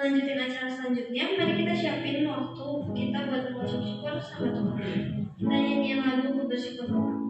lanjutin acara selanjutnya, mari kita siapin waktu kita buat mengucap syukur sama Tuhan. Kita nyanyiin lagu bersyukur.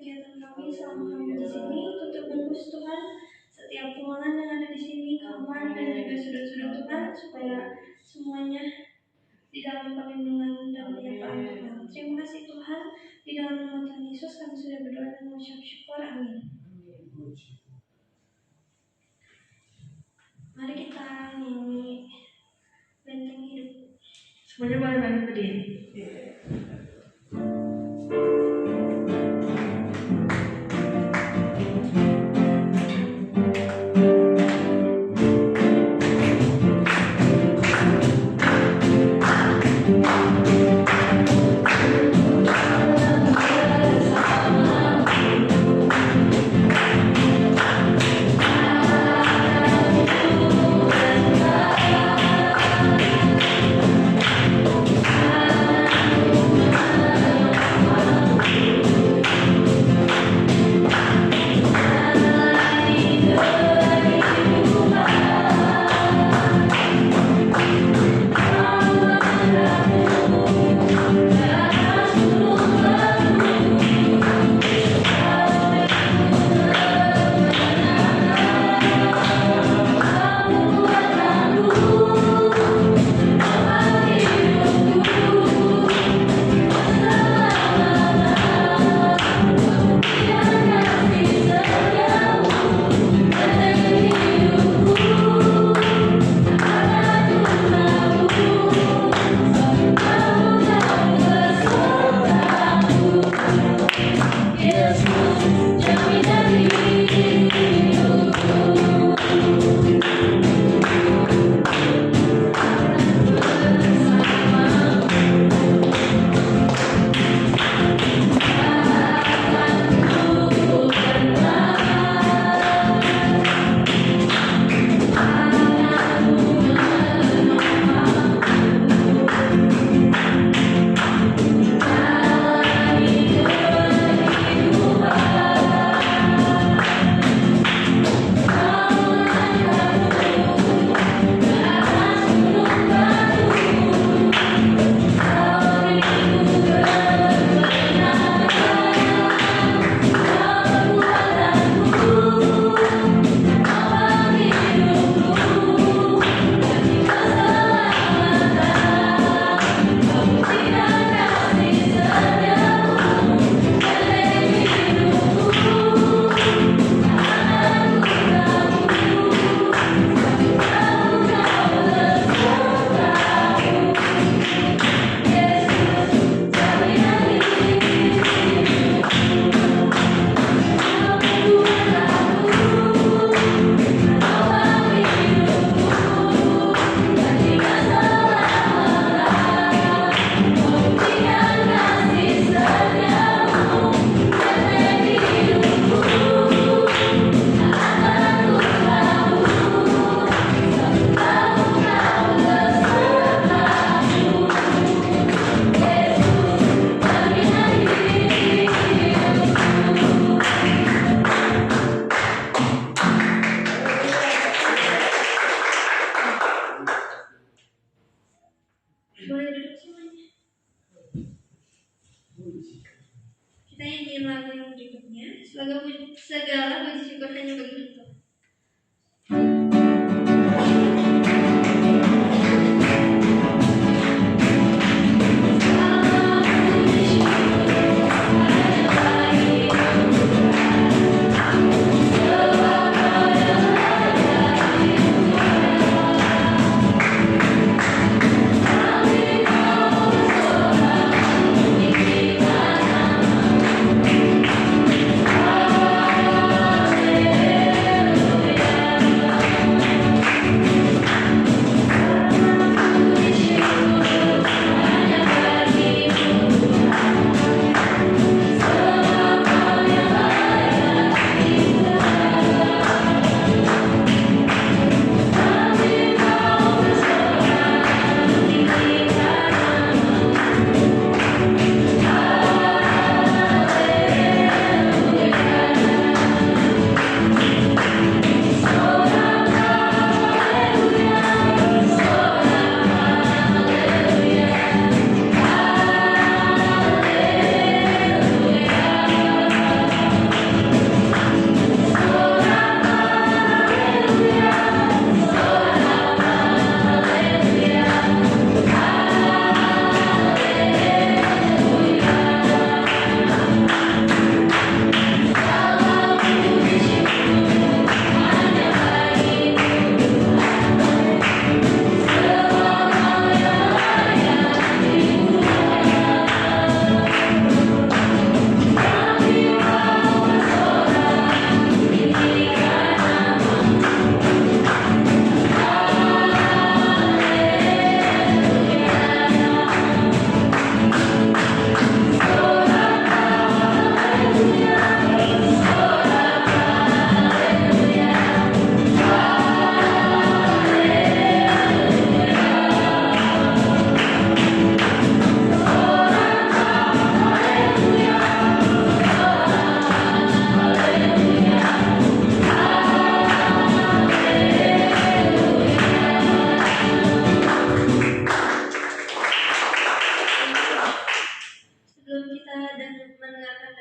kegiatan kami selama kami di sini. Tutup bungkus Tuhan setiap ruangan yang ada di sini, kamar dan juga sudut-sudut Tuhan, supaya semuanya di dalam perlindungan dan penyertaan Tuhan. Terima kasih Tuhan, di dalam nama Tuhan Yesus kami sudah berdoa dan mengucap syukur. Amin. Mari kita nyanyi Benteng Hidup. Semuanya boleh bantu berdiri. Boleh duduk semuanya. Kita nyanyiin lagu yang berikutnya. Segala puji syukur hanya bagi Tuhan. Yeah.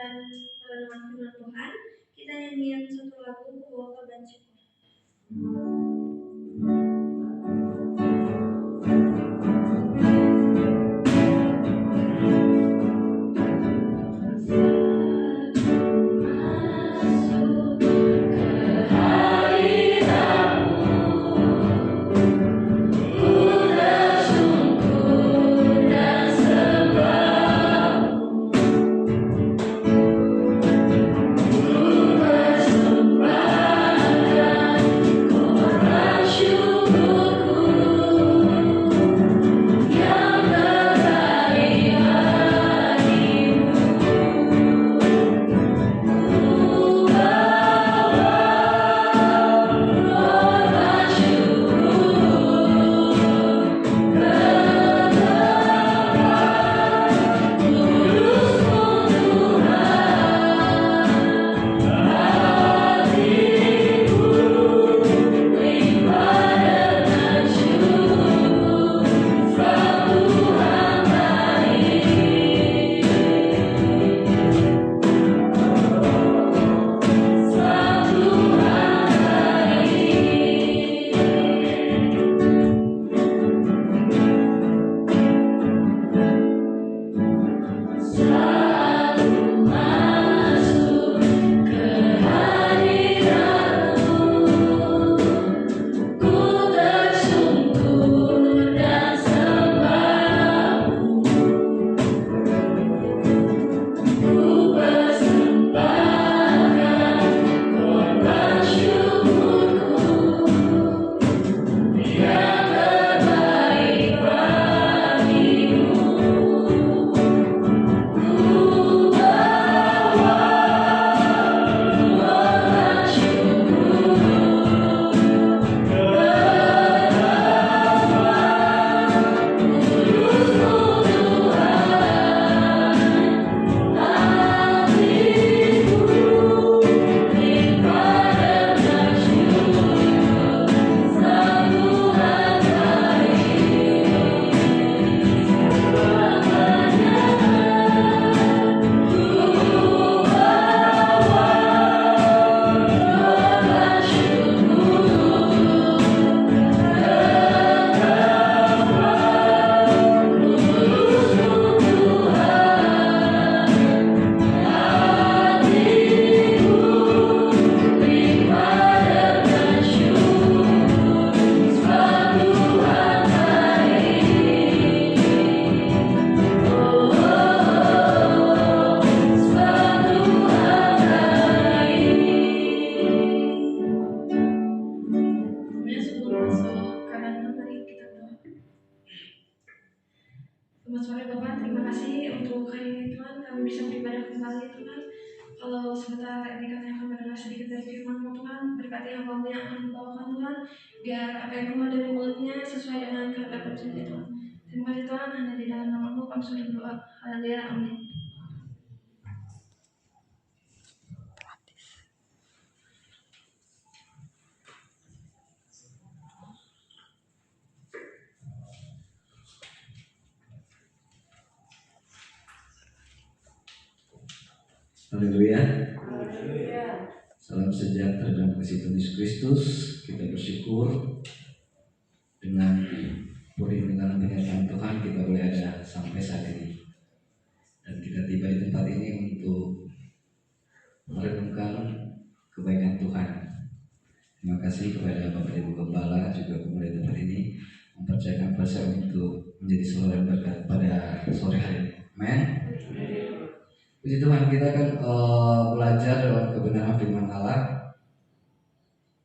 akan merenungkan firman Tuhan, kita nyanyian satu lagu Bawa Kabar Syukur. Selamat sore Bapak, terima kasih untuk hari ini Tuhan, kami bisa beribadah kembali Tuhan. Kalau sebentar ini kami akan mendengar sedikit dari firman Tuhan, berkati hamba-Mu yang akan membawakan Tuhan, biar apa yang keluar dari mulutnya sesuai dengan kehendak sendiri Tuhan. Terima kasih Tuhan, hanya di dalam nama-Mu kami sudah berdoa. Haleluya, amin. Haleluya. Salam sejahtera dalam kasih Tuhan Yesus Kristus. Kita bersyukur dengan dengan penyertaan Tuhan kita boleh ada sampai saat ini. Dan kita tiba di tempat ini untuk merenungkan kebaikan Tuhan. Terima kasih kepada Bapak Ibu Gembala juga pemuda tempat ini mempercayakan saya untuk menjadi saudara berkat pada sore hari. Amin. Puji Tuhan, kita akan belajar dalam kebenaran firman Allah.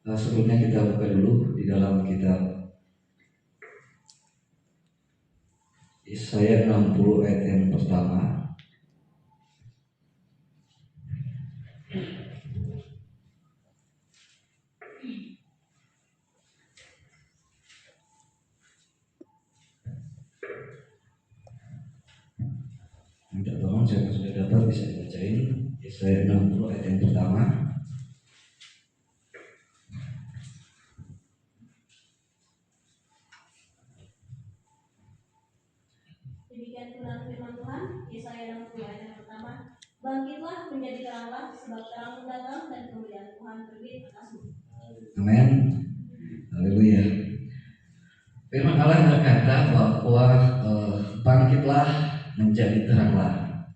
Sebelumnya kita buka dulu di dalam kitab Yesaya 60 ayat yang pertama. Minta tolong siapa sudah dapat bisa dibacain Yesaya 60 ayat yang pertama. Demikian firman Tuhan, Yesaya 60 ayat yang pertama. Bangkitlah menjadi teranglah, sebab terang datang dan kemuliaan Tuhan terbit atasmu. Amin. Haleluya. Firman Allah berkata bahwa bangkitlah menjadi teranglah.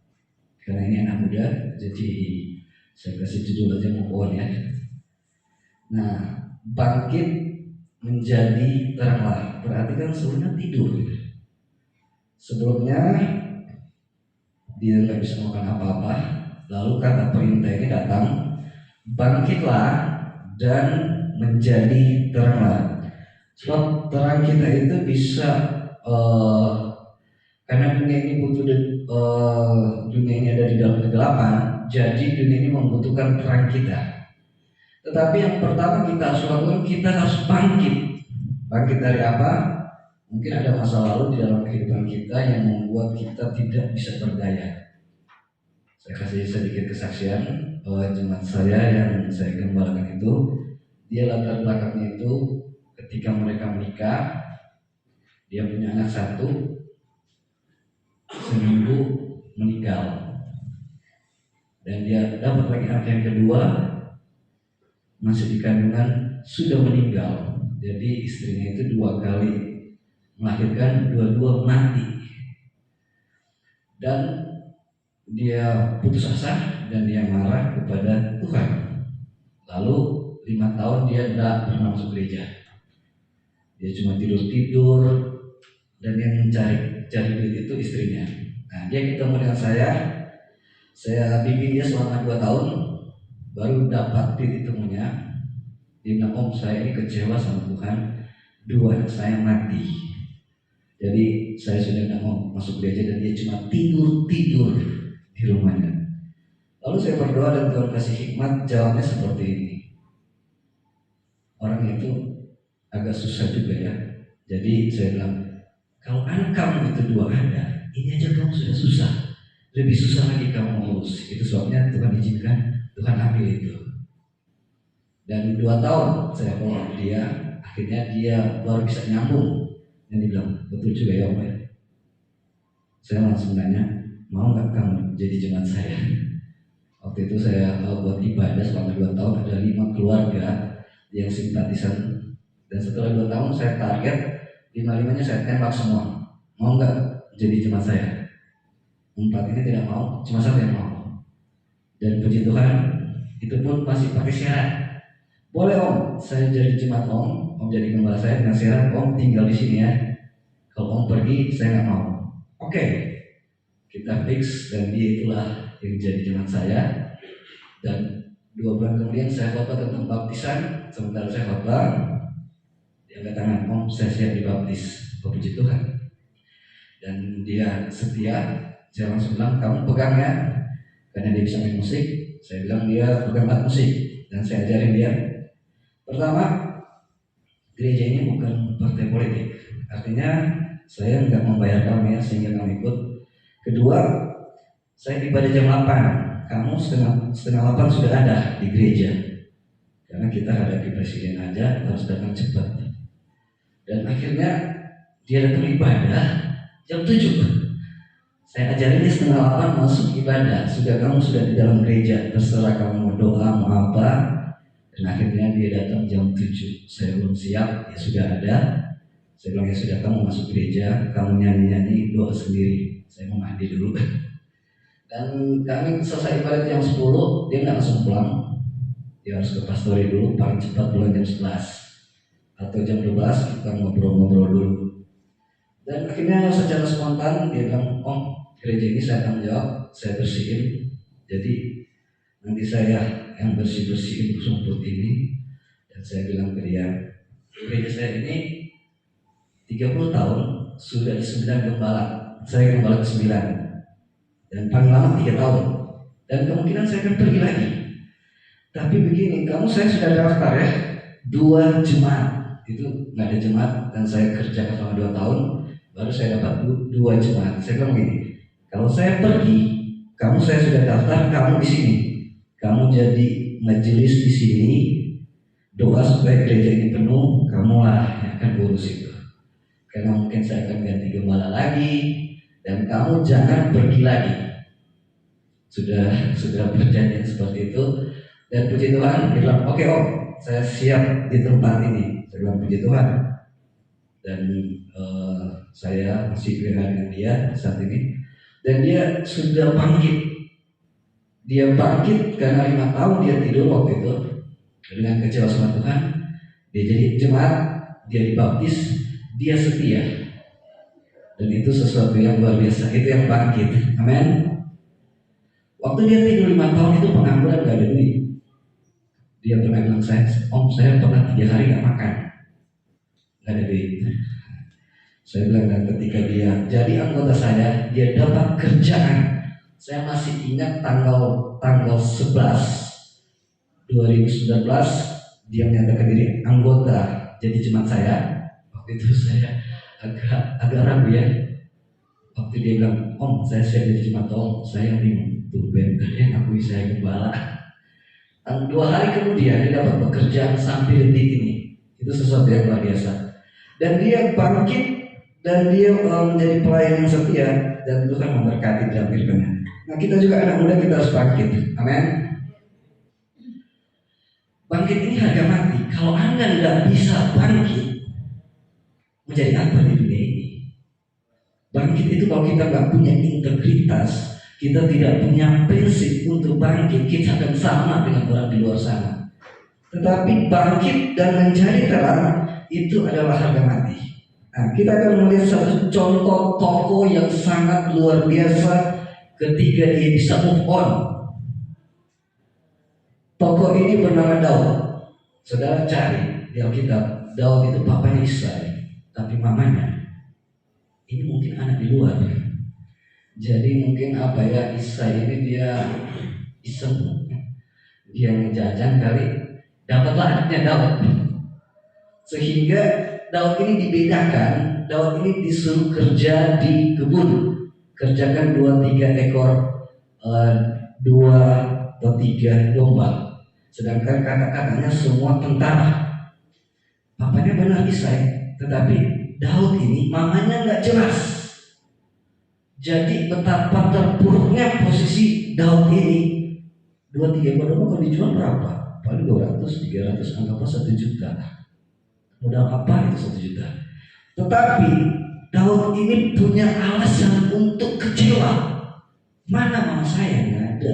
Karena ini anak muda, jadi saya kasih judul aja mau ya. Nah, bangkit menjadi teranglah. Berarti kan sebelumnya tidur. Sebelumnya dia nggak bisa makan apa-apa. Lalu kata perintah ini datang, bangkitlah dan menjadi teranglah. Sebab terang kita itu bisa karena dunia ini butuh dunia ini ada di dalam kegelapan, jadi dunia ini membutuhkan terang kita. Tetapi yang pertama kita harus lakukan, kita harus bangkit. Bangkit dari apa? Mungkin ada masa lalu di dalam kehidupan kita yang membuat kita tidak bisa berdaya. Saya kasih sedikit kesaksian jemaat saya yang saya gembalakan itu, dia latar belakangnya itu ketika mereka menikah, dia punya anak satu, seminggu meninggal, dan dia dapat lagi anak yang kedua, masih di kandungan sudah meninggal. Jadi istrinya itu 2 kali melahirkan, 2-2 mati, dan dia putus asa dan dia marah kepada Tuhan. Lalu 5 tahun dia tidak pernah masuk gereja. Dia cuma tidur dan yang cari duit itu istrinya. Nah, dia ketemu dengan saya bimbing dia selama 2 tahun, baru dapat titik temunya. Dia bilang, "Om, saya ini kecewa sama Tuhan, 2 anak saya mati. Jadi saya sudah tidak mau masuk gereja," dan dia cuma tidur di rumahnya. Lalu saya berdoa dan Tuhan kasih hikmat, jawabnya seperti ini. Orang itu agak susah juga ya. Jadi saya bilang, kalau anak kamu itu 2 ada, ini aja kamu sudah susah, lebih susah lagi kamu ngurus. Itu sebabnya Tuhan izinkan, Tuhan ambil itu. Dan 2 tahun saya bawa dia, akhirnya dia baru bisa nyambung. Dan dia bilang, betul juga ya Om ya. Saya langsung nanya, mau nggak kamu jadi jemaat saya? Waktu itu saya buat ibadah selama 2 tahun, ada 5 keluarga yang simpatisan. Dan setelah 2 tahun saya target 5-5-nya saya tembak semua. Mau nggak jadi jemaat saya? 4 ini tidak mau, cuma 1 yang mau. Dan puji Tuhan, itu pun masih pakai syarat. Boleh Om, saya jadi jemaat Om jadi gembala saya dengan syarat Om tinggal di sini ya. Kalau Om pergi, saya nggak mau. Oke, kita fix, dan dia itulah yang jadi jemaat saya. Dan 2 bulan kemudian saya khotbah tentang baptisan. Sementara saya khotbah, dia angkat tangan, "Om, saya siap dibaptis." Puji Tuhan. Dan dia setia. Saya langsung bilang, "Kamu pegang ya," karena dia bisa main musik. Saya bilang dia pegang alat musik, dan saya ajarin dia. Pertama, gereja ini bukan partai politik. Artinya saya nggak membayar kamu ya sehingga kamu ikut. Kedua, saya ibadah jam 8. Kamu setengah 8 sudah ada di gereja. Karena kita hadapi presiden aja harus datang cepat. Dan akhirnya dia datang ibadah jam 7. Saya ajarin dia setengah 8 masuk ibadah. Kamu sudah di dalam gereja, terserah kamu mau doa mau apa. Dan akhirnya dia datang jam 7. Saya belum siap, ya sudah ada. Saya bilang, ya sudah, kamu masuk gereja, kamu nyanyi-nyanyi, doa sendiri. Saya mau mandi dulu. Dan kami selesai ibadah jam 10, dia nggak langsung pulang. Dia harus ke pastori dulu, paling cepat pulang jam 11 atau jam 12, kita ngobrol-ngobrol dulu. Dan akhirnya secara spontan dia bilang, "Om, gereja ini saya tanggung jawab, saya bersihin. Jadi nanti saya yang bersih-bersihin rumput ini." Dan saya bilang ke dia, gereja saya ini 30 tahun sudah di 9 gembala. Saya gembala ke 9 dan paling lama 3 tahun. Dan kemungkinan saya akan pergi lagi. Tapi begini, saya sudah daftar ya 2 jemaat. Itu nggak ada jemaat dan saya kerja selama 2 tahun, baru saya dapat 2 jemaat. Saya bilang begini, kalau saya pergi, saya sudah daftar, kamu di sini. Kamu jadi majelis di sini, doa supaya gereja ini penuh, kamulah yang akan urus itu. Karena mungkin saya akan ganti gembala lagi, dan kamu jangan pergi lagi. sudah berjanji seperti itu. Dan puji Tuhan, dia bilang, oke Om, saya siap di tempat ini. Saya bilang puji Tuhan. Dan saya masih pelihara dengan dia saat ini. Dan dia sudah bangkit. Dia bangkit karena 5 tahun dia tidur waktu itu. Dengan kecewa sama Tuhan, dia jadi jemaat, dia dibaptis, dia setia. Dan itu sesuatu yang luar biasa. Itu yang bangkit. Amin. Waktu dia tidur 5 tahun itu pengangguran, gak ada duit. Dia pernah bilang, Om saya pernah 3 hari gak makan, gak ada duit. Saya bilang, dan ketika dia jadi anggota saya, dia dapat kerjaan. Saya masih ingat tanggal 11 2019 dia menyatakan diri anggota jadi jemaat saya. Waktu itu saya agak ragu ya. Waktu dia bilang, Om saya siap jadi jemaat, Om saya bingung tuh Ben, yang akui saya gembala. 2 hari kemudian dia dapat pekerjaan sampai detik ini. Itu sesuatu yang luar biasa. Dan dia bangkit dan dia menjadi pelayan yang setia, dan Tuhan memberkati dalam kehidupannya. Nah kita juga anak muda, kita harus bangkit. Amin. Bangkit ini harga mati. Kalau Anda tidak bisa bangkit, menjadi apa di dunia ini? Bangkit itu kalau kita nggak punya integritas, kita tidak punya prinsip untuk bangkit, kita akan sama dengan orang di luar sana. Tetapi bangkit dan menjadi terang itu adalah harga mati. Nah, kita akan melihat satu contoh tokoh yang sangat luar biasa ketika dia bisa move on. Tokoh ini bernama Daud. Saudara cari di Alkitab, Daud itu papanya Isai, tapi mamanya ini mungkin anak di luar. Jadi mungkin Isai ini dia iseng, dia ngejajan kali, dapatlah anaknya Daud. Sehingga Daud ini dibedakan. Daud ini disuruh kerja di kebun, kerjakan 2-3 ekor 2 atau 3 domba. Sedangkan kakak-kakaknya semua tentara. Papanya benar Isai, tetapi Daud ini mamanya nggak jelas. Jadi betapa terpuruknya posisi Daud ini. 2-3 ekor domba kalau dijual berapa? Paling 200, 300, anggaplah 1 juta. Modal apa itu 1 juta? Tetapi Daud ini punya alasan untuk kecewa. Mana mama saya? Nggak ada.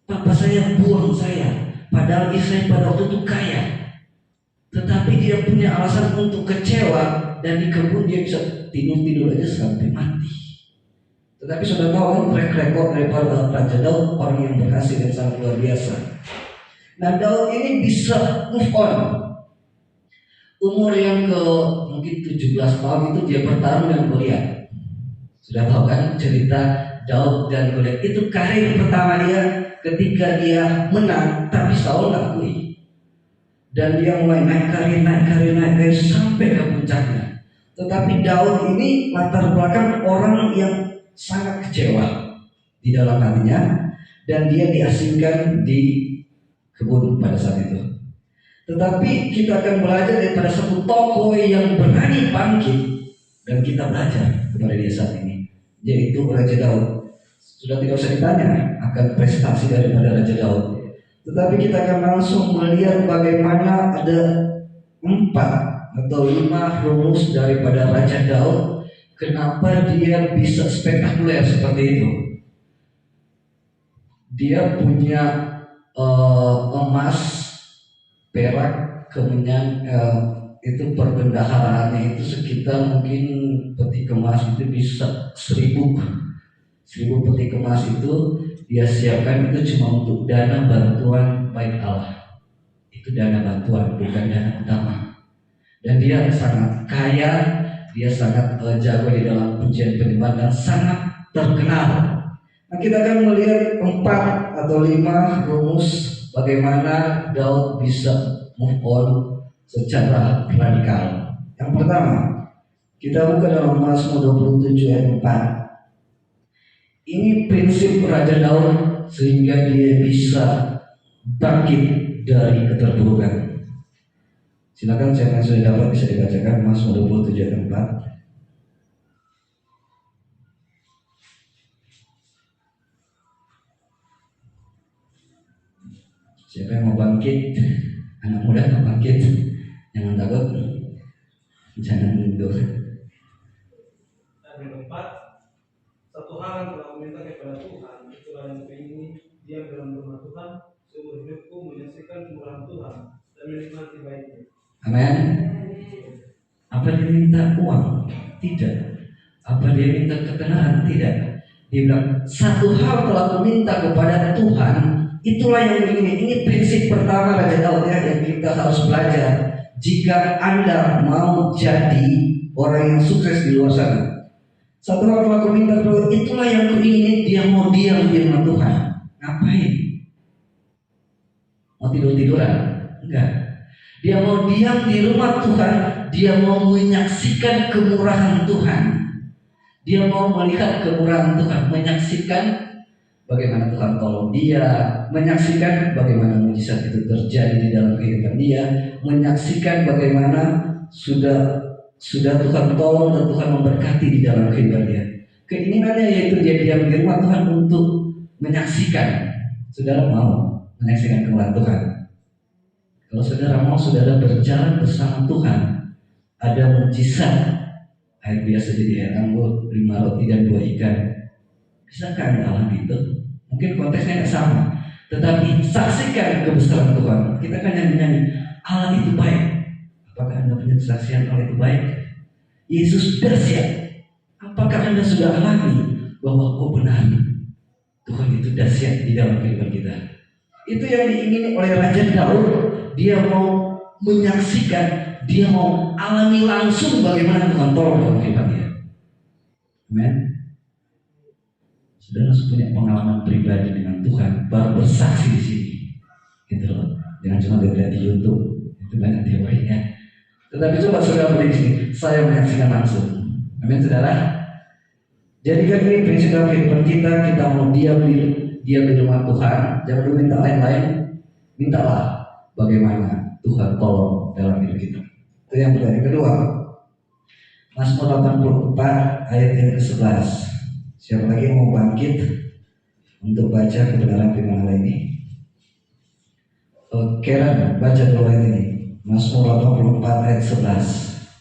Papa saya buang saya. Padahal Isai pada waktu itu kaya. Tetapi dia punya alasan untuk kecewa. Dan di kebun dia bisa tidur-tidur aja sampai mati. Tetapi sudah tahu kan track record daripada Raja Daud, orang yang berhasil dan sangat luar biasa. Nah Daud ini bisa move on. Umur yang ke mungkin 17 tahun itu dia bertarung dengan Goliat. Sudah tahu kan cerita Daud dan Goliat. Itu karir pertama dia ketika dia menang, tapi Saul nggak akui. Dan dia mulai naik karir sampai ke puncaknya. Tetapi Daud ini latar belakang orang yang sangat kecewa di dalam hatinya, dan dia diasingkan di kebun pada saat itu. Tetapi kita akan belajar daripada satu tokoh yang berani bangkit, dan kita belajar kepada dia saat ini, yaitu Raja Daud. Sudah tidak usah ditanya akan prestasi daripada Raja Daud, tetapi kita akan langsung melihat bagaimana ada 4 atau 5 rumus daripada Raja Daud. Kenapa dia bisa spektakuler seperti itu? Dia punya emas, perak, kemudian itu perbendaharaannya itu sekitar mungkin peti kemas itu bisa 1000 peti kemas itu dia siapkan itu cuma untuk dana bantuan bait Allah. Itu dana bantuan, bukan dana utama. Dan dia sangat kaya, dia sangat jago di dalam pujian penyembahan dan sangat terkenal. Nah kita akan melihat 4 atau 5 rumus bagaimana Daud bisa move on secara radikal. Yang pertama, kita buka dalam Mazmur 27 ayat 4. Ini prinsip Raja Daud sehingga dia bisa bangkit dari keterpurukan. Silakan siapa yang sudah dapat bisa dibacakan Mazmur 27 ayat 4. Siapa yang mau bangkit? Anak muda mau bangkit? Jangan takut, jangan mundur. Dan yang keempat, satu hal yang telah meminta kepada Tuhan, itulah yang kuingini, diam dalam rumah Tuhan, seumur hidupku menyaksikan kemurahan Tuhan dan menikmati baiknya. Amin. Apa dia minta uang? Tidak. Apa dia minta ketenaran? Tidak. Dia bilang, satu hal telah kuminta kepada Tuhan, itulah yang ingin. Ini prinsip pertama Raja Daud yang kita harus belajar. Jika Anda mau jadi orang yang sukses di luar sana, satu hal telah kuminta kepada, itulah yang kuingin. Dia mau diam di rumah Tuhan. Ngapain? Mau tidur-tiduran? Enggak. Dia mau diam di rumah Tuhan. Dia mau menyaksikan kemurahan Tuhan. Dia mau melihat kemurahan Tuhan, menyaksikan bagaimana Tuhan tolong dia, menyaksikan bagaimana mujizat itu terjadi di dalam kehidupan dia, menyaksikan bagaimana sudah Tuhan tolong dan Tuhan memberkati di dalam kehidupan dia. Keinginannya yaitu dia diam di rumah Tuhan untuk menyaksikan. Saudara mau menyaksikan kemurahan Tuhan? Kalau saudara mau saudara berjalan bersama Tuhan, ada mujizat. Air biasa jadi air anggur, 5 roti dan 2 ikan. Bisakah Anda alami itu? Mungkin konteksnya tidak sama, tetapi saksikan kebesaran Tuhan. Kita kan nyanyi, Allah itu baik. Apakah Anda punya kesaksian Allah itu baik? Yesus dahsyat. Apakah Anda sudah alami bahwa benar Tuhan itu dahsyat di dalam kehidupan kita? Itu yang diingini oleh Raja Daud. Dia mau menyaksikan, dia mau alami langsung bagaimana Tuhan tolong dalam kehidupan dia. Amen. Saudara harus punya pengalaman pribadi dengan Tuhan, baru bersaksi di sini. Gitu loh. Jangan cuma lihat di YouTube, itu banyak teorinya. Tetapi coba saudara beri di sini, saya menyaksikan langsung. Amin saudara. Jadikan ini prinsip dalam kehidupan kita. Kita mau diam di rumah Tuhan. Jangan dulu minta lain-lain. Mintalah bagaimana Tuhan tolong dalam hidup kita. Itu yang pertama. Yang kedua, Mazmur 84 ayat yang ke-11. Siapa lagi yang mau bangkit untuk baca kebenaran firman Allah ini? Keren, baca dulu ayat ini. Mazmur 84 ayat 11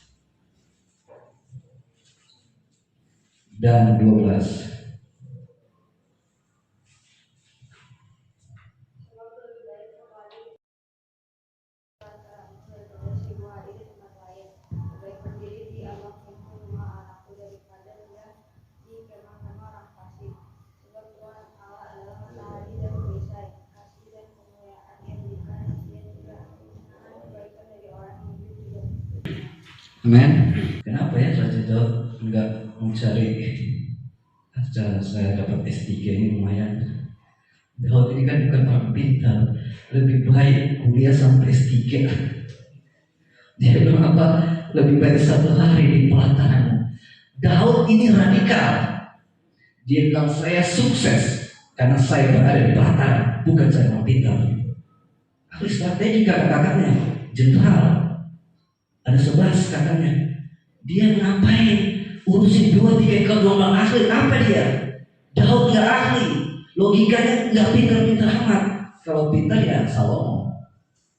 dan 12. Amen. Kenapa ya Raja Daud enggak mencari saya dapat S3 ini lumayan. Daud ini kan bukan orang pintar, lebih baik kuliah sampai S3. Dia bilang apa? Lebih baik 1 hari di pelataran. Daud ini radikal. Dia bilang saya sukses karena saya berada di pelataran, bukan saya orang pintar. Ahli strategi kakak-kakaknya, jenderal. Ada 11 kakaknya. Dia ngapain? Urusin 2-3 ekor domba ahli. Apa dia? Daud nggak ahli. Logikanya nggak pintar-pintar amat. Kalau pintar ya Salomo.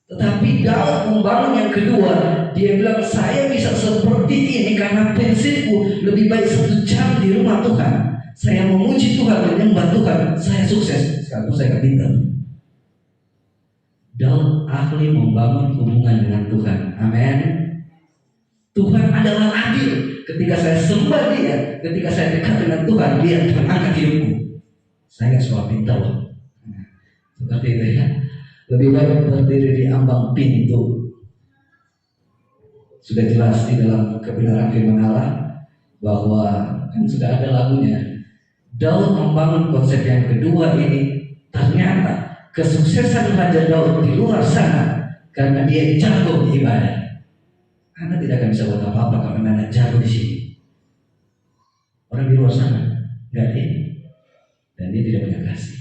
Tetapi Daud membangun yang kedua. Dia bilang saya bisa seperti ini karena prinsipku lebih baik 1 jam di rumah Tuhan. Saya memuji Tuhan, menyembah Tuhan. Saya sukses. Sekarang saya nggak pintar. Daud ahli membangun hubungan dengan Tuhan. Amin. Tuhan adalah adil. Ketika saya sembah dia, ketika saya dekat dengan Tuhan, dia mengangkat hidupku. Saya nggak sekolah pintar loh. Seperti itu ya. Lebih baik berdiri di ambang pintu. Sudah jelas di dalam kebenaran firman Allah bahwa kan sudah ada lagunya. Daud membangun konsep yang kedua ini. Ternyata kesuksesan Raja Daud di luar sana karena dia jago ibadah. Anda tidak akan bisa buat apa-apa kalau Anda jago di sini. Orang di luar sana nggak ini, dan dia tidak punya kasih.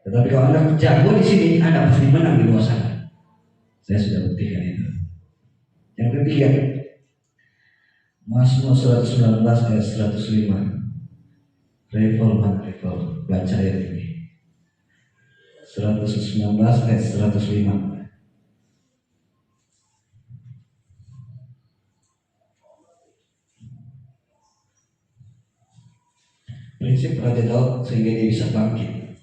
Tetapi kalau Anda jago di sini, Anda pasti menang di luar sana. Saya sudah buktikan itu. Yang ketiga, Mazmur 119 ayat 105. Revel, baca ayat ini. 119 ayat 105. Prinsip Raja Daud sehingga dia bisa bangkit.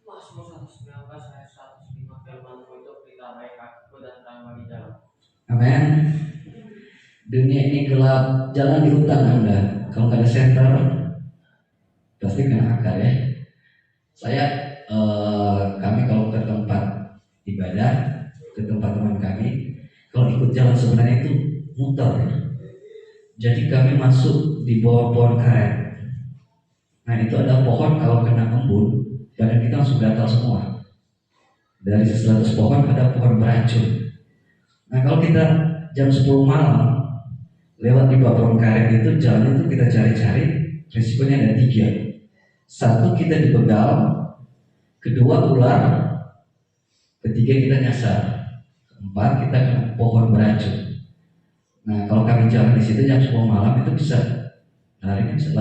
Mazmur 119 ayat 105, firman-Mu itu pelita baik kakiku dan terang bagi jalan. Amin. Dunia ini gelap, jalan di hutan Anda. Kalau nggak ada senter, pasti kena akar ya. Kami kalau ke tempat ibadah, ke tempat teman kami, kalau ikut jalan sebenarnya itu muter. Jadi kami masuk di bawah pohon karet. Nah itu ada pohon, kalau kena embun, badan kita langsung gatal semua. Dari 100 pohon ada pohon beracun. Nah kalau kita jam 10 malam lewat di bawah pohon karet itu, jalan itu kita cari-cari, risikonya ada 3. 1, kita dibegal. 2, ular. 3, kita nyasar. 4, kita kena pohon beracun. Nah kalau kami jalan di situ jam 10 malam itu bisa lari 100.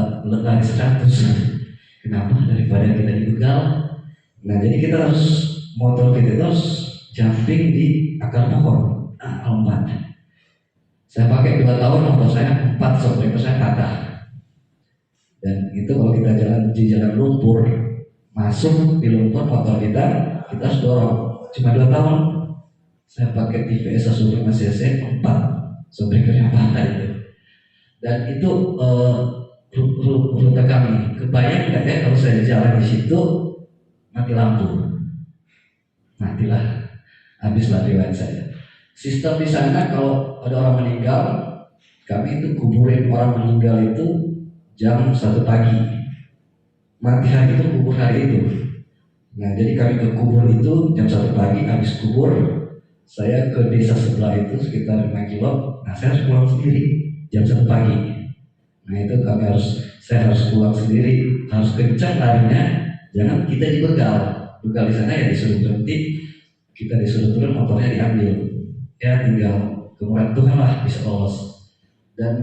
Kenapa? Daripada kita dibegal. Nah jadi kita harus, motor kita terus jumping di akar pohon. Lompat. Saya pakai 2 tahun, motor saya 4 sobek saya patah. Dan itu kalau kita jalan di jalan lumpur, masuk di lumpur motor kita harus dorong. Cuma 2 tahun. Saya pakai TVS 125 cc 4 sobrekernya patah itu. Dan itu rute kami. Kebayang nggak ya kalau saya jalan di situ mati lampu? Matilah, habislah riwayat saya. Sistem di sana kalau ada orang meninggal, kami itu kuburin orang meninggal itu jam 1 pagi. Mati hari itu kubur hari itu. Nah jadi kami ke kubur itu jam 1 pagi, habis kubur saya ke desa sebelah itu sekitar 5 kilo. Nah saya harus pulang sendiri jam 1 pagi. Nah itu saya harus pulang sendiri, harus kencang larinya, jangan kita dibegal. Begal di sana ya disuruh berhenti, kita disuruh turun, motornya diambil. Ya tinggal kemurahan Tuhan lah bisa lolos. Dan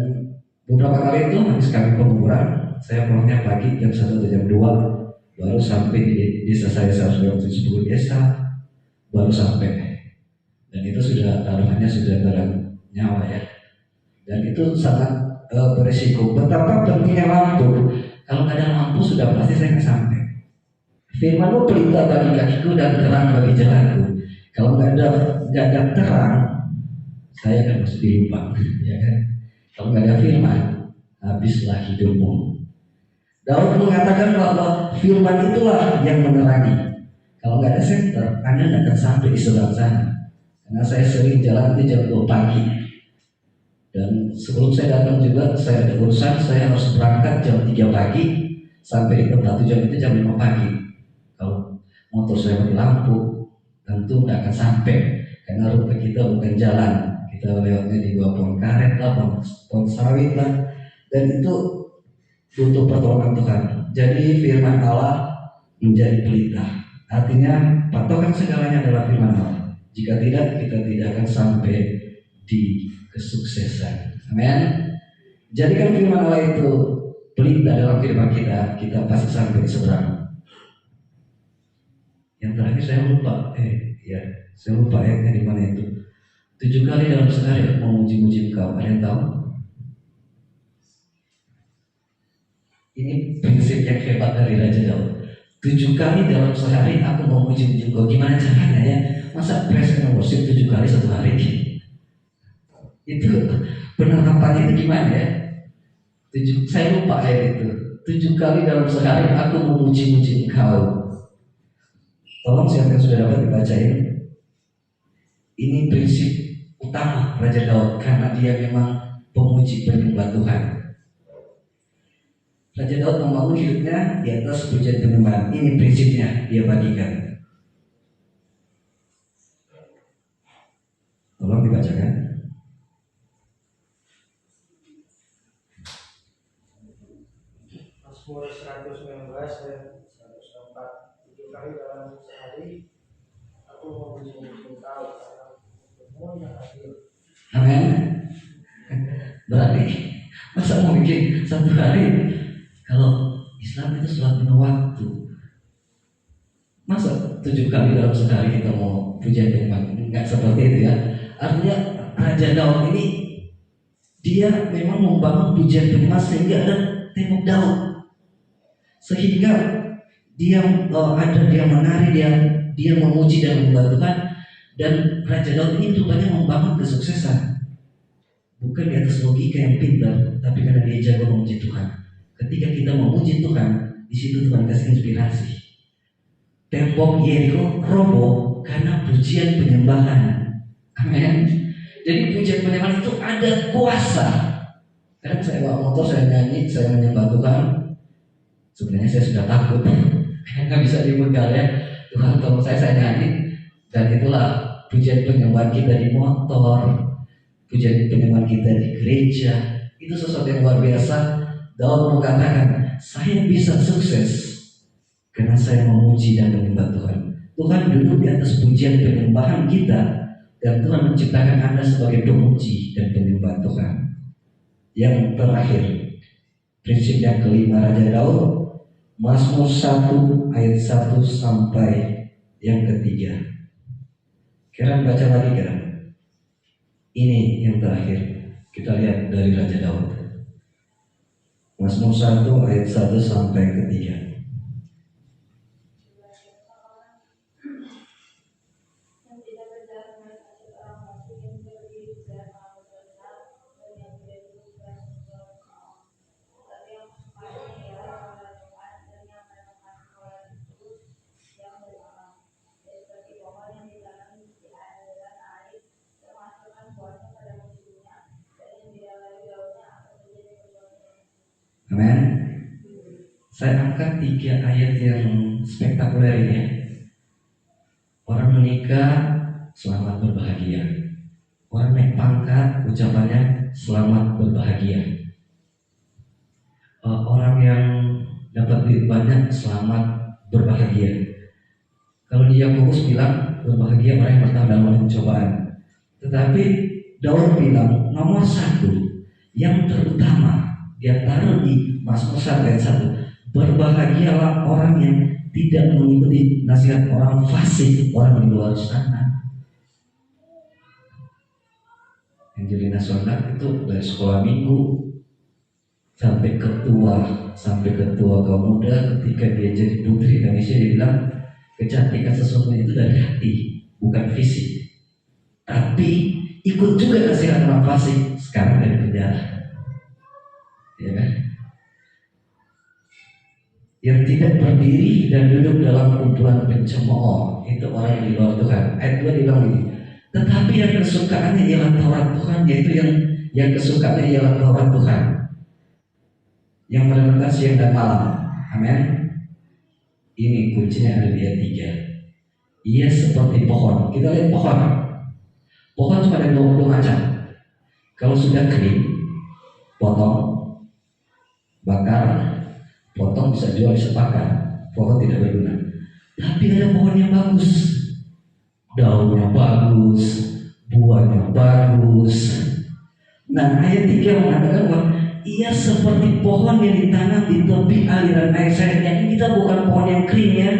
beberapa kali itu habis kami penguburan, saya pulangnya pagi jam 1 atau jam 2, baru sampai di desa saya harus lewat 10 desa, baru sampai. Dan itu sudah taruhannya sudah nyawa ya. Dan itu sangat berisiko. Betapa pentingnya lampu. Kalau nggak ada lampu sudah pasti saya nggak sampai. Firman-Mu pelita bagi kakiku dan terang bagi jalanku. Kalau nggak ada terang, saya akan masuk di lubang, ya kan? Kalau nggak ada firman, habislah hidupmu. Daud mengatakan bahwa firman itulah yang menerangi. Kalau nggak ada senter, Anda nggak akan sampai di seberang sana. Karena saya sering jalan itu jam 2 pagi. Dan sebelum saya datang juga, saya ada urusan, saya harus berangkat jam 3 pagi, sampai di tempat tujuan itu jam 5 pagi. Kalau motor saya mati lampu, tentu nggak akan sampai. Karena rute kita bukan jalan, kita lewatnya di bawah pohon karet lah, pohon sawit lah. Dan itu butuh pertolongan Tuhan. Jadi firman Allah menjadi pelita. Artinya patokan segalanya adalah firman Allah. Jika tidak, kita tidak akan sampai di kesuksesan. Amin. Jadikan firman Allah itu pelita dalam kehidupan kita, kita pasti sampai di seberang. Yang terakhir saya lupa, saya lupa ayatnya di mana itu. 7 kali dalam sehari mau muji-muji Engkau. Ada yang tahu? Ini prinsip yang hebat dari Raja Daud. 7 kali dalam sehari aku mau muji-muji Engkau. Gimana caranya ya? Masa praise and worship 7 kali 1 hari? Itu penerapannya itu gimana ya? Saya lupa ayat itu. 7 kali dalam sehari aku memuji-muji Engkau. Tolong siapa yang sudah dapat dibacain. Ini prinsip utama Raja Daud karena dia memang pemuji penyembah Tuhan. Raja Daud membangun hidupnya di atas pujian penyembahan. Ini prinsipnya dia bagikan. Tolong dibacakan. Mazmur 119 ayat 104. 7 kali dalam sehari aku memuji-muji Engkau karena Untukmu yang adil. Amin. Berarti masa mau bikin 1 hari? Kalau Islam itu sholat 5 waktu. Masa 7 kali dalam sehari kita mau pujian penyembahan? Enggak seperti itu ya. Artinya Raja Daud ini dia memang membangun pujian penyembahan sehingga ada tembok Daud, sehingga dia menari, dia memuji dan menyembah Tuhan. Dan Raja Daud ini rupanya membangun kesuksesan bukan di atas logika yang pintar, tapi karena dia jago memuji Tuhan. Ketika kita memuji Tuhan, di situ Tuhan kasih inspirasi. Tembok Yeriko roboh karena pujian penyembahan. Amin. Jadi pujian penyembahan itu ada kuasa. Kadang saya bawa motor, saya nyanyi, saya menyembah Tuhan. Sebenarnya saya sudah takut, nggak bisa dipegang ya. Tuhan tolong saya nyanyi. Dan itulah pujian penyembahan kita di motor, pujian penyembahan kita di gereja. Itu sesuatu yang luar biasa. Daud mengatakan, saya bisa sukses karena saya memuji dan menyembah Tuhan. Tuhan duduk di atas pujian penyembahan kita, dan Tuhan menciptakan Anda sebagai pemuji dan penyembah Tuhan. Yang terakhir, prinsip yang kelima Raja Daud, Mazmur 1 ayat 1 sampai yang ketiga. Kira baca lagi kira. Ini yang terakhir kita lihat dari Raja Daud. Mazmur 1 ayat 1 sampai ketiga. Amin. Saya angkat 3 ayat yang spektakuler ini. Orang menikah, selamat berbahagia. Orang naik pangkat, ucapannya selamat berbahagia. Orang yang dapat duit banyak, selamat berbahagia. Kalau di Yakobus bilang berbahagia orang yang bertahan dalam pencobaan. Tetapi Daud bilang nomor 1 yang terutama, dia taruh di Mazmur 1 ayat 1. Berbahagialah orang yang tidak mengikuti nasihat orang fasik, orang di luar sana. Angelina Sondak itu dari sekolah minggu sampai ketua kaum muda. Ketika dia jadi putri Indonesia, dia bilang kecantikan sesungguhnya itu dari hati, bukan fisik. Tapi ikut juga nasihat orang fasik, sekarang dari penjara. Ya kan? Yang tidak berdiri dan duduk dalam kumpulan pencemooh, itu orang yang di luar Tuhan. Ayat 2 dibilang begini, tetapi yang kesukaannya ialah Taurat Tuhan, yaitu yang kesukaannya ialah Taurat Tuhan, yang merenungkan siang dan malam. Amin. Ini kuncinya ada di ayat 3. Ia seperti pohon. Kita lihat pohon. Pohon cuma ada 20 macam. Kalau sudah kering, potong, bakar, potong, bisa jual, bisa pakai. Pohon tidak berguna. Tapi ada pohon yang bagus, daunnya bagus, buahnya bagus. Nah, ayat 3 mengatakan bahwa ia seperti pohon yang ditanam di tepi aliran air. Jadi kita bukan pohon yang kering ya.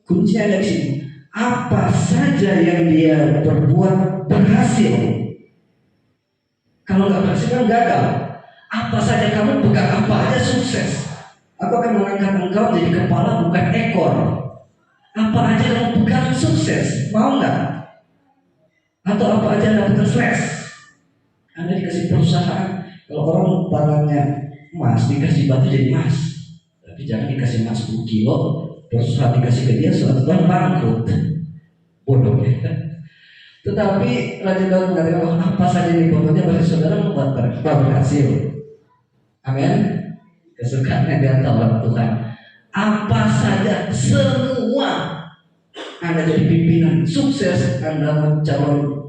Kuncinya ada di sini. Apa saja yang dia berbuat berhasil. Kalau nggak berhasil kan gagal. Apa saja kamu pegang, apa aja sukses. Aku akan mengangkat engkau jadi kepala bukan ekor. Apa aja kamu pegang sukses. Mau nggak? Atau apa aja dapat flash. Anda dikasih perusahaan. Kalau orang tangannya emas, dikasih batu jadi emas. Tapi jangan dikasih emas 10 kilo, perusahaan dikasih ke dia 100 tahun bangkrut. Bodoh ya. Tetapi Raja Daud mengatakan apa saja di pokoknya bagi saudara membuat berhasil. Amin. Kesukaannya di antara Tuhan. Apa saja, semua. Anda jadi pimpinan, sukses. Anda mau calon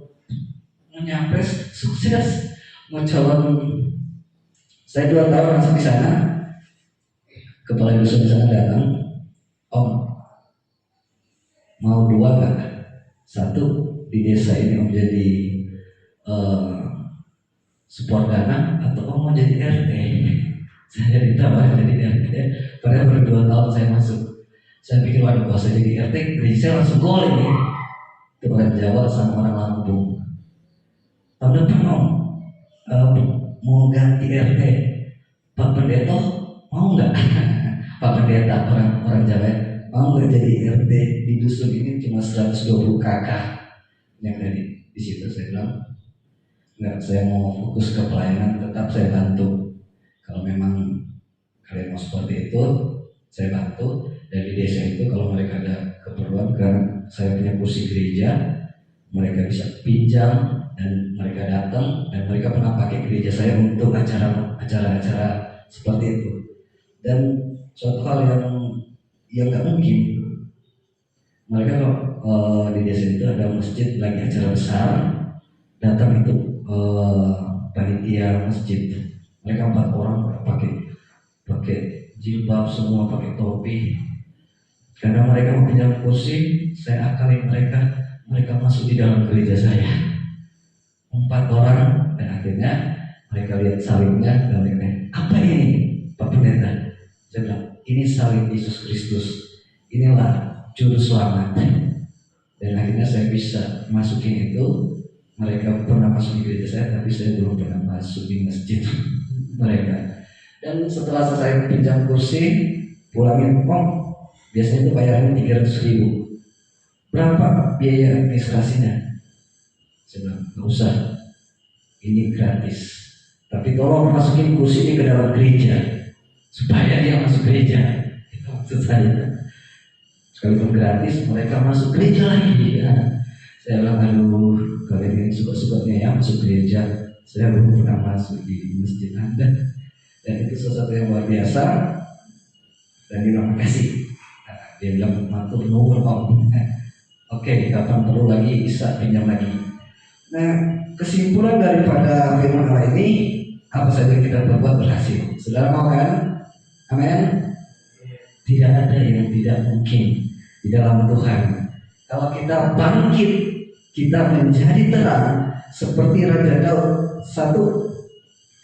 menyapres, sukses. Mau calon, saya 2 tahun masuk di sana. Kepala dusun di sana datang, Om, mau 2 nggak? 1 di desa ini Om jadi support dana, atau Om mau jadi RT? Saya ditawar jadi RT. Padahal baru 2 tahun saya masuk. Saya pikir waduh kalau saya jadi RT gereja saya langsung gol ini. Itu orang Jawa sama orang Lampung. Tahun depan mau ganti RT, Pak Pendeta mau nggak? Pak Pendeta orang Jawa mau nggak jadi RT di dusun ini cuma 120 kakak yang dari di situ. Saya bilang nggak, saya mau fokus ke pelayanan, tetap saya bantu. Kalau memang kalian mau seperti itu, saya bantu. Dan di desa itu kalau mereka ada keperluan, kan saya punya kursi gereja, mereka bisa pinjam dan mereka datang, dan mereka pernah pakai gereja saya untuk acara-acara seperti itu. Dan suatu hal yang nggak mungkin, mereka di desa itu ada masjid lagi acara besar, datang itu panitia masjid, mereka 4 orang pakai jilbab semua, pakai topi. Karena mereka mau pinjam kursi, saya akalin mereka masuk di dalam gereja saya. 4 orang, dan akhirnya mereka lihat salibnya dan mereka, apa ini Pak Pendeta? Saya bilang, ini salib Yesus Kristus, inilah juru selamat. Dan akhirnya saya bisa masukin itu. Mereka pernah masuk di gereja saya, tapi saya belum pernah masuk di masjid mereka. Dan setelah saya pinjam kursi, pulangin biasanya itu bayarannya 300.000. Berapa biaya administrasinya? Saya bilang, nggak usah, ini gratis. Tapi tolong masukin kursi ini ke dalam gereja, supaya dia masuk gereja. Itu maksud saya. Sekalipun gratis, mereka masuk gereja lagi. Ya. Saya bilang, aduh, kalian ini suka-sukanya ya masuk gereja. Saya belum pernah masuk di masjid Anda. Dan itu sesuatu yang luar biasa. Dan dia bilang, makasih. Dia bilang, matur nuwun Om. Oke, kapan perlu lagi bisa pinjam lagi. Nah, kesimpulan daripada firman Allah ini, apa saja kita berbuat berhasil. Saudara mau kan? Amin. Tidak ada yang tidak mungkin di dalam Tuhan. Kalau kita bangkit, kita menjadi terang seperti Raja Daud. 1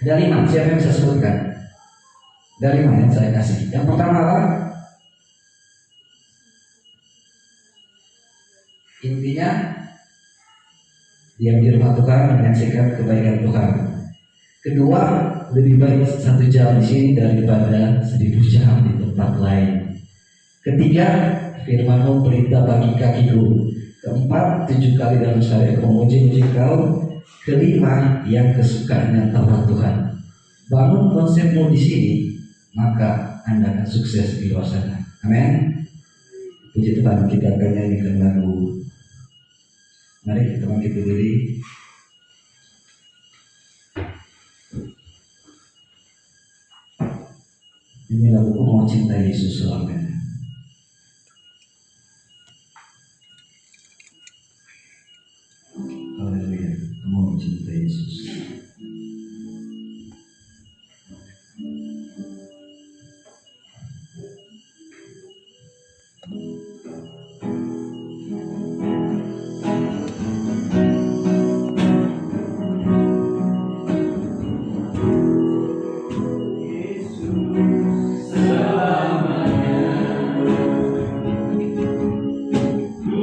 dari 5, siapa yang bisa sebutkan? Dari 5 yang saya kasih. Yang pertama apa? Intinya diam di rumah Tuhan, menyaksikan kebaikan Tuhan. Kedua, lebih baik 1 jam di sini daripada 1000 jam di tempat lain. Ketiga, firman-Mu pelita bagi kakiku. Keempat, 7 kali dalam sehari aku memuji Kau. Kelima, yang kesukaannya Taurat Tuhan. Bangun konsepmu di sini, maka Anda akan sukses di luar sana. Amin. Puji Tuhan, kita akan nyanyikan lagu. Mari kita bangkit berdiri. Ini laguku Mau Cinta Yesus Selamanya. Haleluya, Mau Cinta Yesus.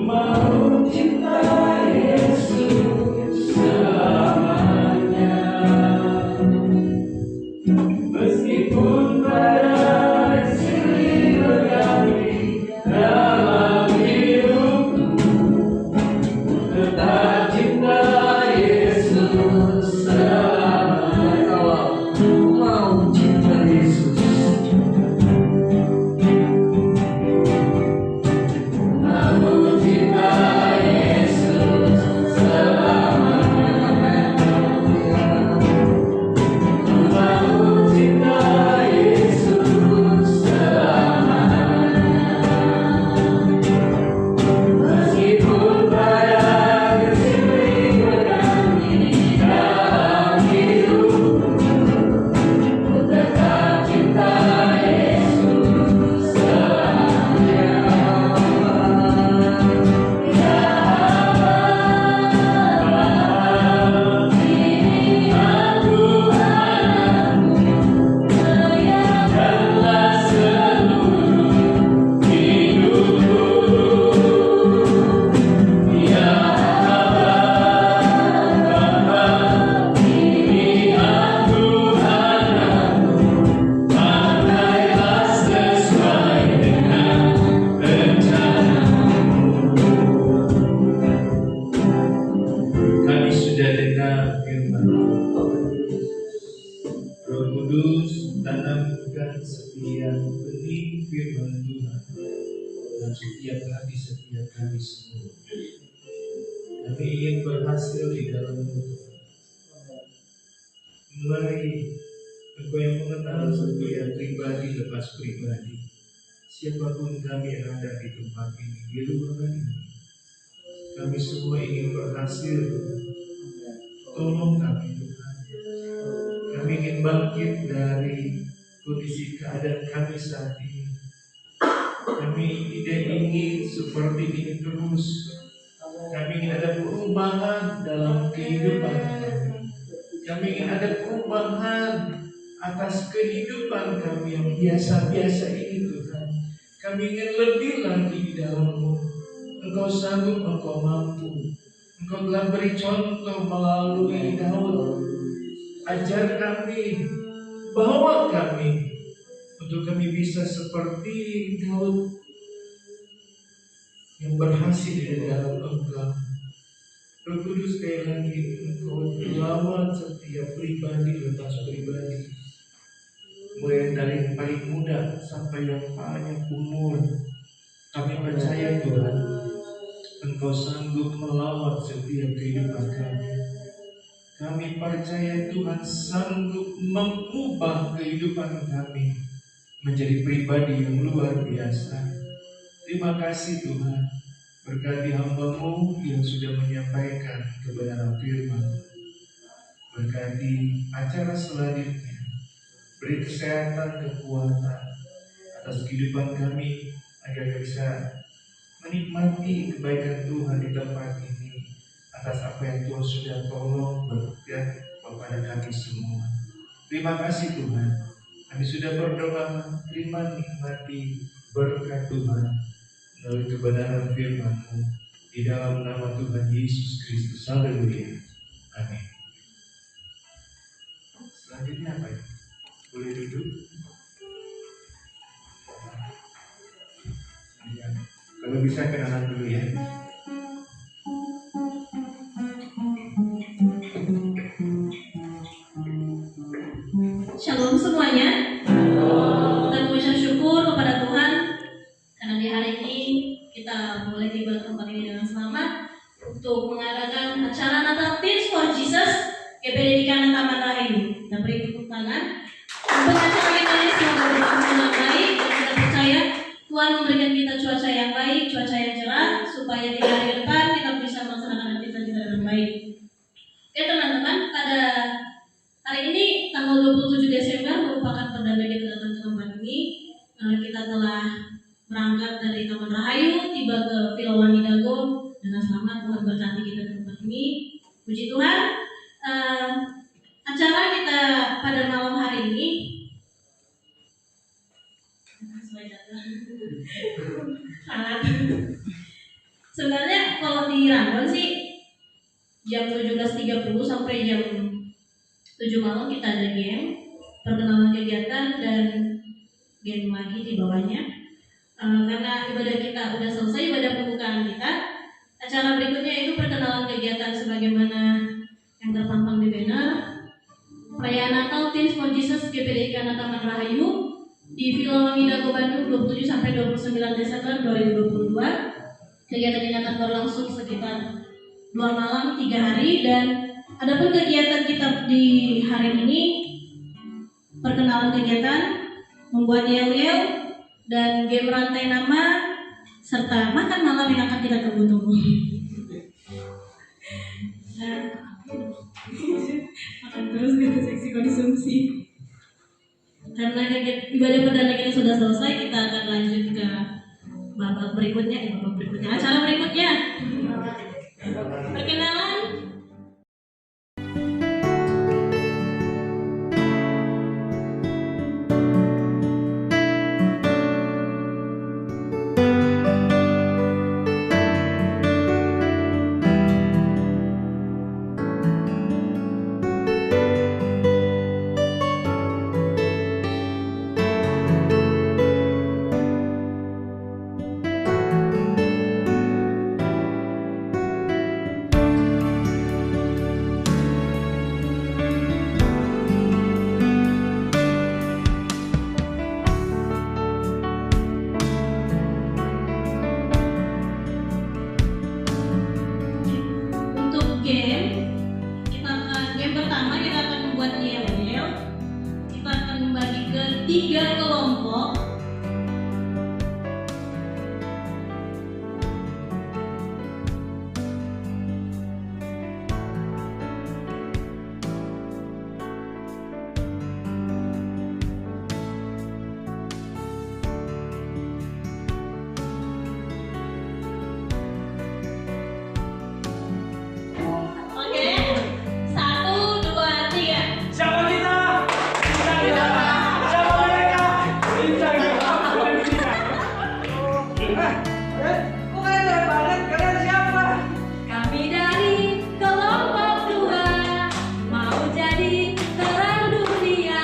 Mau cinta Yesus selamanya. Tuhan setiap kami semua. Kami ingin berhasil di dalam-Mu. Mulai Engkau yang mengenal setiap pribadi lepas pribadi, siapapun kami yang ada di tempat ini, di ruangan ini, kami semua ingin berhasil. Tolong kami Tuhan. Kami ingin bangkit dari kondisi keadaan kami saat ini. Kami tidak ingin seperti ini terus. Kami ingin ada perubahan dalam kehidupan kami. Kami ingin ada perubahan atas kehidupan kami yang biasa-biasa ini Tuhan. Kami ingin lebih lagi di dalam-Mu. Engkau sanggup, Engkau mampu. Engkau telah beri contoh melalui Daud. Ajar kami, bawa kami untuk kami bisa seperti Daud yang berhasil di dalam Engkau. Roh Kudus, sekali lagi Engkau lawat setiap pribadi lepas pribadi, mulai dari yang paling muda sampai yang paling umur. Kami percaya Tuhan, Engkau sanggup melawat setiap kehidupan kami. Kami percaya Tuhan sanggup mengubah kehidupan kami menjadi pribadi yang luar biasa. Terima kasih Tuhan, berkati hamba-Mu yang sudah menyampaikan kebenaran firman. Berkati acara selanjutnya, beri kesehatan, kekuatan atas kehidupan kami, agar bisa menikmati kebaikan Tuhan di tempat ini, atas apa yang Tuhan sudah tolong berkat kepada kami semua. Terima kasih Tuhan, kami sudah berdoa, terima nikmati berkat Tuhan melalui kebenaran firman-Mu, di dalam nama Tuhan Yesus Kristus. Haleluya. Amin. Selanjutnya apa ya? Boleh duduk? Ya. Kalau bisa kenalan dulu ya. Shalom semuanya. Kita mengucap syukur kepada Tuhan karena di hari ini kita boleh tiba ke tempat ini dengan selamat untuk mengadakan acara Natal Teens for Jesus GPD Taman Rahayu. Kita beri tepuk tangan untuk acara kita ini semoga berlangsung dengan baik, dan kita percaya Tuhan memberikan kita cuaca yang baik, cuaca yang cerah, supaya di hari depan kita bisa melaksanakan aktivitas kita dengan baik. Oke teman-teman, pada hari ini tanggal 27 Desember merupakan perdana kita datang ke tempat ini. Kita telah berangkat dari Taman Rahayu, tiba ke Filowangi Dago dengan selamat. Tuhan berkati kita di tempat ini. Puji Tuhan. Acara kita pada malam hari ini sangat sebenarnya kalau di Ranggon sih jam 17.30 sampai jam 7 malam kita ada game, perkenalan kegiatan dan game lagi di bawahnya. Karena ibadah kita udah selesai, ibadah pembukaan kita, acara berikutnya itu perkenalan kegiatan sebagaimana yang terpampang di banner. Perayaan Natal Teens for Jesus GPD Taman Rahayu di Filowangi Dago Bandung 27 sampai 29 Desember 2022. Kegiatan ini akan berlangsung sekitar 2 malam 3 hari, dan adapun kegiatan kita di hari ini perkenalan kegiatan, membuat yel-yel dan game rantai nama serta makan malam yang akan kita tunggu-tunggu. Makan terus gitu seksi konsumsi. Karena ibadah perdana kita sudah selesai, kita akan lanjut ke babak berikutnya, acara berikutnya. Perkenalan. Kok keren banget? Kalian siapa? Kami dari kelompok 2 mau jadi terang dunia,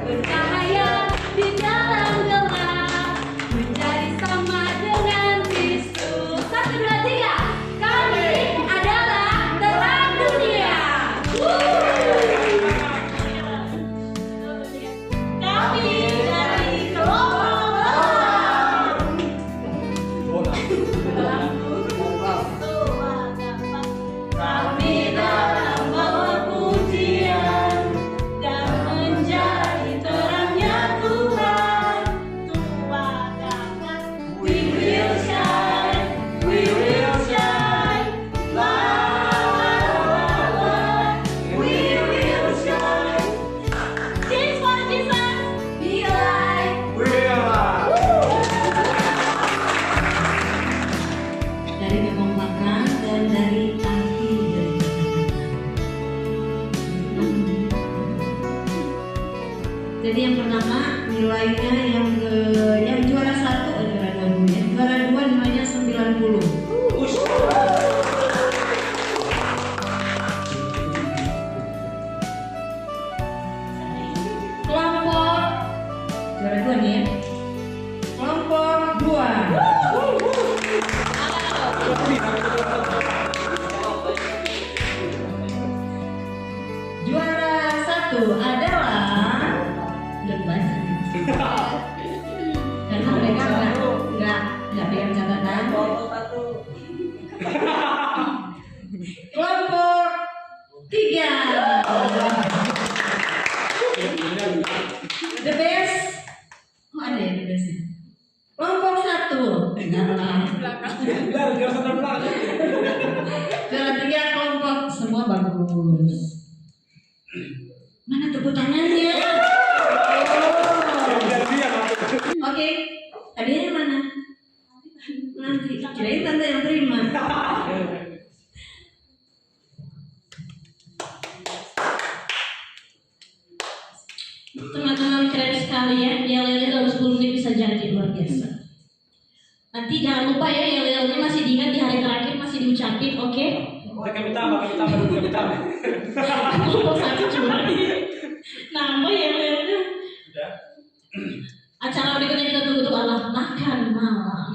bercahaya di dalam gelap, menjadi sama dengan Kristus. 1, 2, 3. Kami adalah terang dunia. Kami dari kelompok 2. Kami dalam bawa pujian dan menjadi terangnya Tuhan. We will shine, we will shine, la la la la. We will shine. Change for Jesus, be alive. Dari kekompakan dan dari akhir dari jadi yang pertama nilainya yang juara 1 juara 2 dulu ya. Juara 2 nilainya 90. Kelompok juara 2 nih ya. Kelompok 2. Juara 1 adalah lebat. Karena mereka nggak pegang catatan. Kelompok 3. The best. Oh ada ya the best. Kelompok 1. Biar sadar belakang. Juara 3 kelompok semua bagus. Mana tepuk tangannya? Biar dia Oke, hadiahnya mana? Nanti, kirain tante yang terima. Teman-teman keren sekali ya, yel-yelnya dalam 10 menit bisa jadi luar biasa. Nanti jangan lupa ya, yel-yelnya masih diingat di hari terakhir masih diucapin, oke? kami tambah. Kelompok 1 cuma nambah yel-yelnya. Udah. Acara berikutnya kita tunggu Allah makan malam.